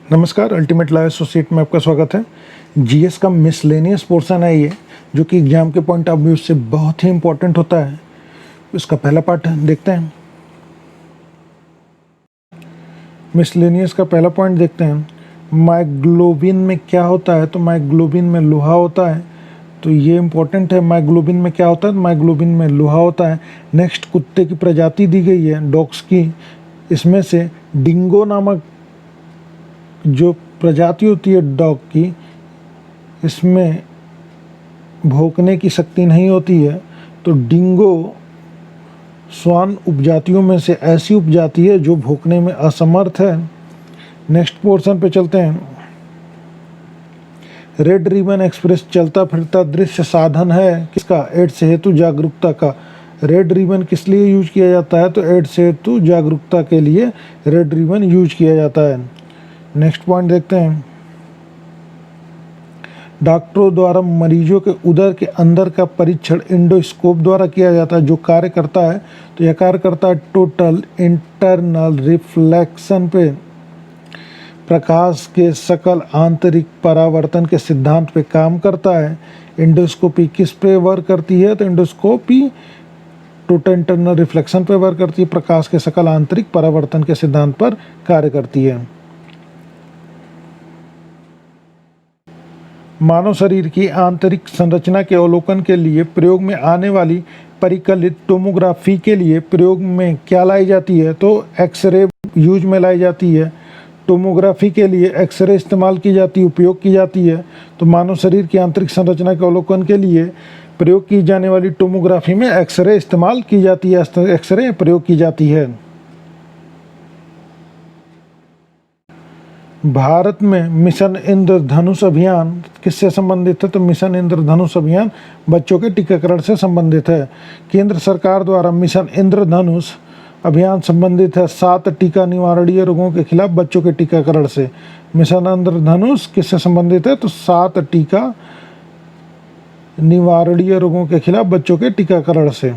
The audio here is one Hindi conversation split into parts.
नमस्कार, अल्टीमेट लॉ एसोसिएट में आपका स्वागत है। जीएस का मिसलेनियस पोर्शन है ये, जो कि एग्जाम के पॉइंट ऑफ व्यू से बहुत ही इम्पोर्टेंट होता है। इसका पहला पार्ट देखते हैं। मिसलेनियस का पहला पॉइंट देखते हैं। माइग्लोबिन में क्या होता है? तो माइग्लोबिन में लोहा होता है, तो ये इम्पोर्टेंट है। माइग्लोबिन में क्या होता है? माइग्लोबिन में लोहा होता है। नेक्स्ट, कुत्ते की प्रजाति दी गई है डॉग्स की। इसमें से डिंगो नामक जो प्रजाति होती है डॉग की, इसमें भौंकने की शक्ति नहीं होती है। तो डिंगो श्वान उपजातियों में से ऐसी उपजाति है जो भौंकने में असमर्थ है। नेक्स्ट पोर्शन पे चलते हैं। रेड रिबन एक्सप्रेस चलता फिरता दृश्य साधन है किसका? एड्स हेतु जागरूकता का। रेड रिबन किस लिए यूज किया जाता है? तो एड्स हेतु जागरूकता के लिए रेड रिबन यूज किया जाता है। नेक्स्ट पॉइंट देखते हैं। डॉक्टरों द्वारा मरीजों के उदर के अंदर का परीक्षण एंडोस्कोप द्वारा किया जाता है। जो कार्य करता है, तो यह कार्य करता है टोटल इंटरनल रिफ्लेक्शन पे, प्रकाश के सकल आंतरिक परावर्तन के सिद्धांत पे काम करता है। एंडोस्कोपी किस पे वर्क करती है? तो एंडोस्कोपी टोटल इंटरनल रिफ्लेक्शन पे वर्क करती है, प्रकाश के सकल आंतरिक परावर्तन के सिद्धांत पर कार्य करती है। मानव शरीर की आंतरिक संरचना के अवलोकन के लिए प्रयोग में आने वाली परिकलित टोमोग्राफी के लिए प्रयोग में क्या लाई जाती है? तो एक्सरे यूज में लाई जाती है। टोमोग्राफी के लिए एक्सरे इस्तेमाल की जाती है, उपयोग की जाती है। तो मानव शरीर की आंतरिक संरचना के अवलोकन के लिए प्रयोग की जाने वाली टोमोग्राफी में एक्सरे इस्तेमाल की जाती है, एक्सरे प्रयोग की जाती है। भारत में मिशन इंद्रधनुष अभियान किससे संबंधित है? तो मिशन इंद्रधनुष अभियान बच्चों के टीकाकरण से संबंधित है। केंद्र सरकार द्वारा मिशन इंद्रधनुष अभियान संबंधित है 7 टीका निवारणीय रोगों के खिलाफ बच्चों के टीकाकरण से। मिशन इंद्रधनुष किससे संबंधित है? तो 7 टीका निवारणीय रोगों के खिलाफ बच्चों के टीकाकरण से।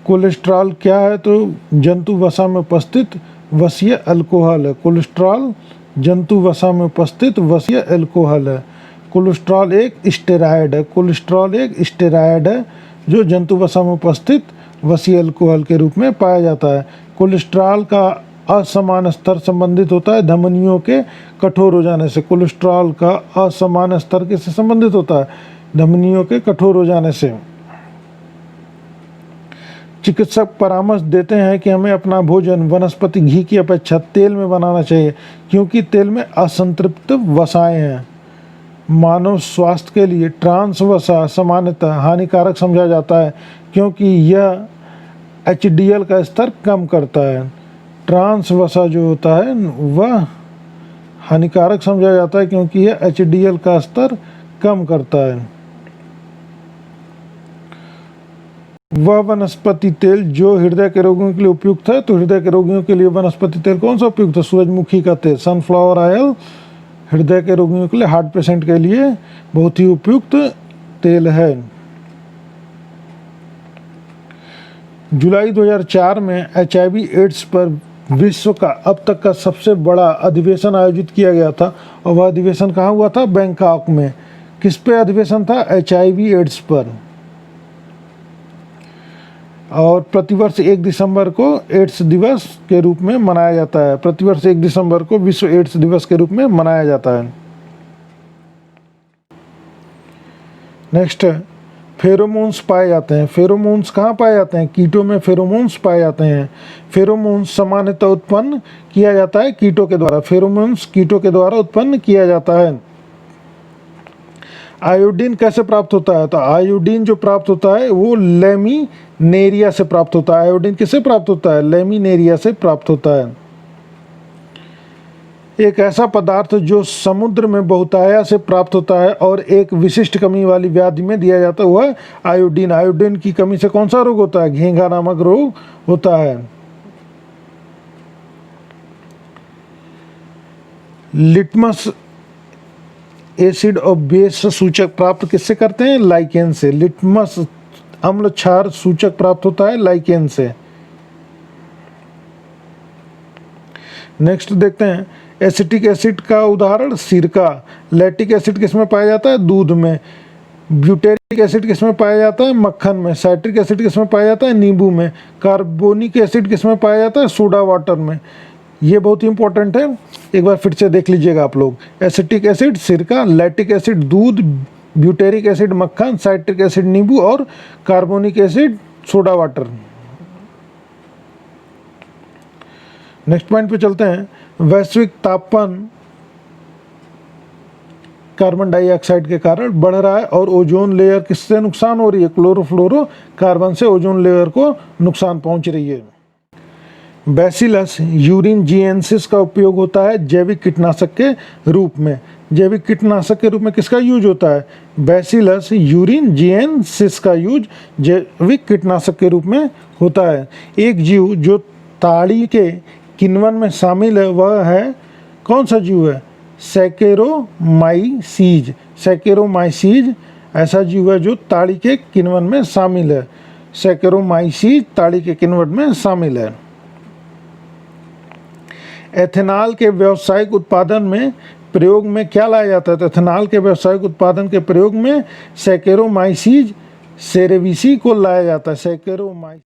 कोलेस्ट्रॉल क्या है? तो जंतु वसा में उपस्थित वसीय अल्कोहल है। कोलेस्ट्रॉल जंतु वसा में उपस्थित वसीय अल्कोहल है। कोलेस्ट्रॉल एक स्टेरॉयड है। कोलेस्ट्रॉल एक स्टेरॉयड है जो जंतु वसा में उपस्थित वसीय अल्कोहल के रूप में पाया जाता है। कोलेस्ट्रॉल का असमान स्तर संबंधित होता है धमनियों के कठोर हो जाने से। कोलेस्ट्रॉल का असमान स्तर किससे संबंधित होता है? धमनियों के कठोर हो जाने से। चिकित्सक परामर्श देते हैं कि हमें अपना भोजन वनस्पति घी की अपेक्षा तेल में बनाना चाहिए, क्योंकि तेल में असंतृप्त वसाएं हैं। मानव स्वास्थ्य के लिए ट्रांस वसा सामान्यतः हानिकारक समझा जाता है, क्योंकि यह एचडीएल का स्तर कम करता है। ट्रांस वसा जो होता है वह हानिकारक समझा जाता है, क्योंकि यह एचडीएल का स्तर कम करता है। वह वनस्पति तेल जो हृदय के रोगियों के लिए उपयुक्त है, तो हृदय के रोगियों के लिए वनस्पति तेल कौन सा उपयुक्त है? सूरजमुखी का तेल, सनफ्लावर ऑयल हृदय के रोगियों के लिए, हार्ट पेशेंट के लिए बहुत ही उपयुक्त तेल है। जुलाई 2004 में एचआईवी एड्स पर विश्व का अब तक का सबसे बड़ा अधिवेशन आयोजित किया गया था, और वह अधिवेशन कहाँ हुआ था? बैंकॉक में। किस पे अधिवेशन था? एचआईवी एड्स पर। और प्रतिवर्ष 1 दिसंबर को एड्स दिवस के रूप में मनाया जाता है। प्रतिवर्ष 1 दिसंबर को विश्व एड्स दिवस के रूप में मनाया जाता है। नेक्स्ट, फेरोमोन्स पाए जाते हैं। फेरोमोन्स कहाँ पाए जाते हैं? कीटों में फेरोमोन्स पाए जाते हैं। फेरोमोन्स सामान्यतः उत्पन्न किया जाता है कीटों के द्वारा। फेरोमोन्स कीटों के द्वारा उत्पन्न किया जाता है। आयोडीन कैसे प्राप्त होता है? तो आयोडीन जो प्राप्त होता है वो लेमिनेरिया से प्राप्त होता है। आयोडीन किससे प्राप्त होता है? लेमिनेरिया से प्राप्त होता है। एक ऐसा पदार्थ जो समुद्र में बहुतायत से प्राप्त होता है और एक विशिष्ट कमी वाली व्याधि में दिया जाता है, वह आयोडीन। आयोडीन की कमी से कौन सा रोग होता है? घेंघा नामक रोग होता है। लिटमस एसिड और बेस सूचक प्राप्त किससे करते हैं? लाइकेन से। लिटमस अम्ल क्षार सूचक प्राप्त होता है लाइकेन से। नेक्स्ट देखते हैं एसिटिक एसिड का उदाहरण सिरका। लैक्टिक एसिड किस में पाया जाता है? दूध में। ब्यूटेरिक एसिड किस में पाया जाता है? मक्खन में। साइट्रिक एसिड किस में पाया जाता है? नींबू में। कार्बोनिक एसिड किस में पाया जाता है? सोडा वाटर में। ये बहुत ही इंपॉर्टेंट है, एक बार फिर से देख लीजिएगा आप लोग। एसिटिक एसिड सिरका, लैक्टिक एसिड दूध, ब्यूटेरिक एसिड मक्खन, साइट्रिक एसिड नींबू और carbonic acid soda water. Next point पे चलते हैं। वैश्विक तापमान कार्बन डाइऑक्साइड के कारण बढ़ रहा है और ओजोन लेयर किससे नुकसान हो रही है? क्लोरोफ्लोरो कार्बन से ओजोन लेयर को नुकसान पहुंच रही है। बैसिलस यूरिनजिएंसिस का उपयोग होता है जैविक कीटनाशक के रूप में। जैविक कीटनाशक के रूप में किसका यूज होता है? बैसिलस यूरिनजिएंसिस का यूज जैविक कीटनाशक के रूप में होता है। एक जीव जो ताड़ी के किण्वन में शामिल है वह है, कौन सा जीव है? सैकेरोमाइसीज। सैकेरोमाइसीज ऐसा जीव है जो ताड़ी के किण्वन में शामिल है। सैकेरोमाइसीज ताड़ी के किण्वन में शामिल है। एथेनॉल के व्यावसायिक उत्पादन में प्रयोग में क्या लाया जाता है? तो एथेनॉल के व्यावसायिक उत्पादन के प्रयोग में सैकेरोमाइसीज सेरेविसी को लाया जाता है। सैकेरोमाइसीज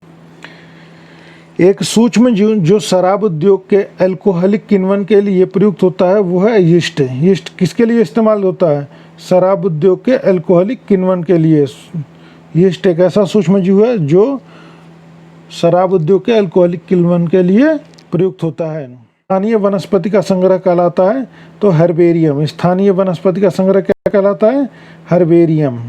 एक सूक्ष्म जीव जो शराब उद्योग के अल्कोहलिक किण्वन के लिए प्रयुक्त होता है वो है यीस्ट। यीस्ट किसके लिए इस्तेमाल होता है? शराब उद्योग के अल्कोहलिक किण्वन के लिए। यीस्ट एक ऐसा सूक्ष्म जीव है जो शराब उद्योग के अल्कोहलिक किण्वन के लिए प्रयुक्त होता है। स्थानीय वनस्पति का संग्रह कहलाता है तो हर्बेरियम। स्थानीय वनस्पति का संग्रह क्या कहलाता है? हर्बेरियम।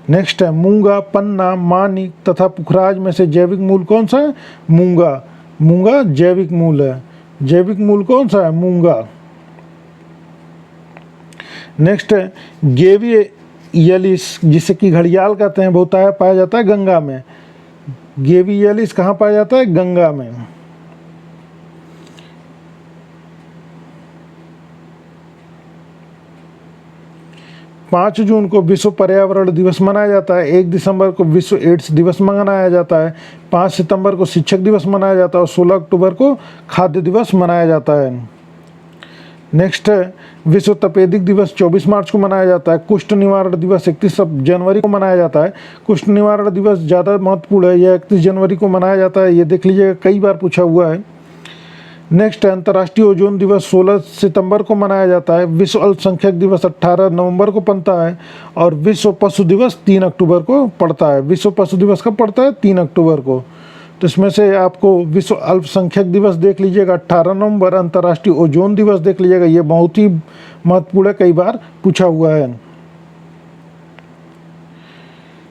नेक्स्ट है मूंगा, पन्ना, मानिक तथा पुखराज में से जैविक मूल कौन सा है? मूंगा। मूंगा जैविक मूल है। जैविक मूल कौन सा है? मूंगा। नेक्स्ट है गेवियलिस जिसे कि घड़ियाल कहते हैं, बहुत पाया जाता है गंगा में। गेवियलिस कहाँ पाया जाता है? गंगा में। 5 जून को विश्व पर्यावरण दिवस मनाया जाता है। 1 दिसंबर को विश्व एड्स दिवस मनाया जाता है। 5 सितंबर को शिक्षक दिवस मनाया जाता है और 16 अक्टूबर को खाद्य दिवस मनाया जाता है। नेक्स्ट है विश्व तपेदिक दिवस 24 मार्च को मनाया जाता है। कुष्ठ निवारण दिवस 31 जनवरी को मनाया जाता है। कुष्ठ निवारण दिवस ज़्यादा महत्वपूर्ण है, यह 31 जनवरी को मनाया जाता है, ये देख लीजिएगा, कई बार पूछा हुआ है। नेक्स्ट है अंतर्राष्ट्रीय ओजोन दिवस 16 सितंबर को मनाया जाता है। विश्व अल्पसंख्यक दिवस 18 नवंबर को पड़ता है और विश्व पशु दिवस 3 अक्टूबर को पड़ता है। विश्व पशु दिवस कब पड़ता है? 3 अक्टूबर को। तो इसमें से आपको विश्व अल्पसंख्यक दिवस देख लीजिएगा 18 नवंबर, अंतर्राष्ट्रीय ओजोन दिवस देख लीजिएगा, ये बहुत ही महत्वपूर्ण है, कई बार पूछा हुआ है।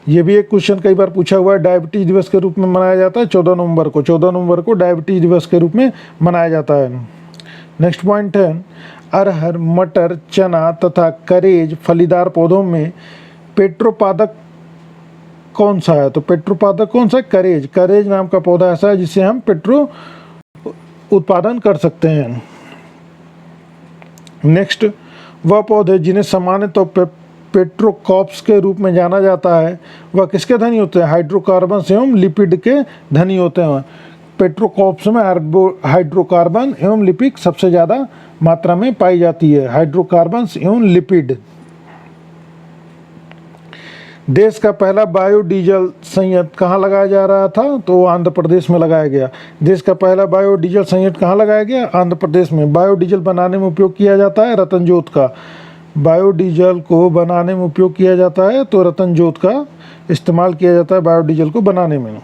ये भी एक क्वेश्चन कई बार पूछा हुआ है। डायबिटीज दिवस के रूप में मनाया जाता है 14 नवंबर को। 14 नवंबर को डायबिटीज दिवस के रूप में मनाया जाता है। नेक्स्ट पॉइंट है अरहर, मटर, चना तथा करेज फलीदार पौधों में पेट्रोपादक कौन सा है? तो पेट्रोपादक कौन सा है? करेज। करेज नाम का पौधा ऐसा है जिससे हम पेट्रो उत्पादन कर सकते हैं। नेक्स्ट वह पौधे जिन्हें सामान्य तौर पर पेट्रोकॉप्स के रूप में जाना जाता है वह किसके धनी होते हैं? हाइड्रोकार्बन एवं लिपिड के धनी होते हैं। पेट्रोकॉप्स में हाइड्रोकार्बन एवं लिपिड सबसे ज़्यादा मात्रा में पाई जाती है। हाइड्रोकार्बन एवं लिपिड। देश का पहला बायोडीजल संयंत्र कहाँ लगाया जा रहा था? तो आंध्र प्रदेश में लगाया गया। देश का पहला बायोडीजल संयंत्र कहाँ लगाया गया? आंध्र प्रदेश में। बायोडीजल बनाने में उपयोग किया जाता है रतनजोत का। बायोडीजल को बनाने में उपयोग किया जाता है तो रतनजोत का इस्तेमाल किया जाता है बायोडीजल को बनाने में।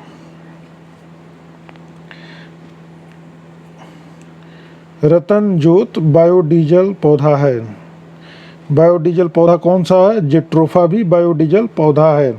रतनजोत बायोडीजल पौधा है। बायोडीजल पौधा कौन सा है? जेट्रोफा भी बायोडीजल पौधा है।